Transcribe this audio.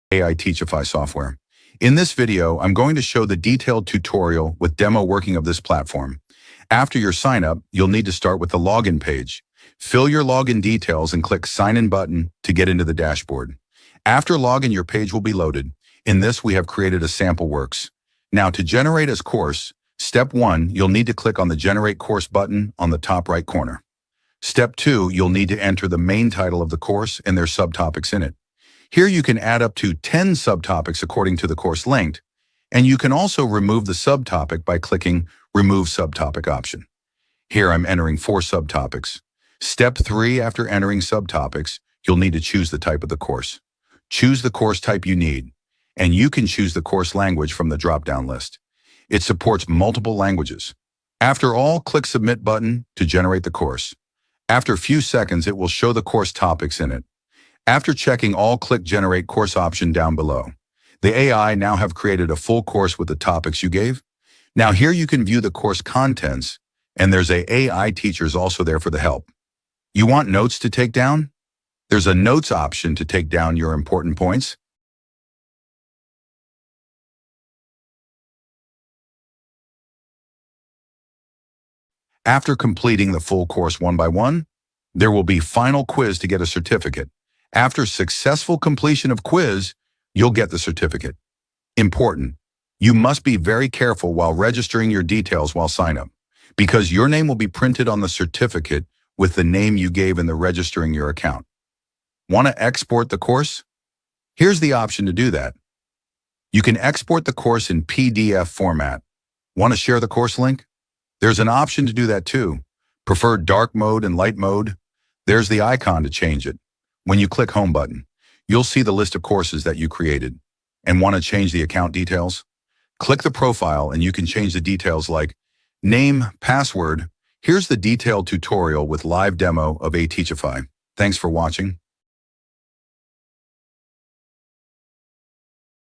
AI Teachify software. In this video, I'm going to show the detailed tutorial with demo working of this platform. After your sign up, you'll need to start with the login page. Fill your login details and click Sign In button to get into the dashboard. After login, your page will be loaded. In this, we have created a sample works. Now, to generate as course, step 1, you'll need to click on the Generate Course button on the top right corner. Step 2, you'll need to enter the main title of the course and their subtopics in it. Here you can add up to 10 subtopics according to the course length, and you can also remove the subtopic by clicking Remove Subtopic option. Here I'm entering 4 subtopics. Step 3, after entering subtopics, you'll need to choose the type of the course. Choose the course type you need, and you can choose the course language from the drop-down list. It supports multiple languages. After all, click Submit button to generate the course. After a few seconds, it will show the course topics in it. After checking all, click Generate Course option down below. The AI now have created a full course with the topics you gave. Now here you can view the course contents, and there's a AI teachers also there for the help. You want notes to take down? There's a notes option to take down your important points. After completing the full course one by one, there will be final quiz to get a certificate. After successful completion of quiz, you'll get the certificate. Important, you must be very careful while registering your details while sign up, because your name will be printed on the certificate with the name you gave in the registering your account. Want to export the course? Here's the option to do that. You can export the course in PDF format. Want to share the course link? There's an option to do that too. Prefer dark mode and light mode? There's the icon to change it. When you click Home button, you'll see the list of courses that you created. And want to change the account details? Click the profile and you can change the details like name, password. Here's the detailed tutorial with live demo of AI Teachify. Thanks for watching.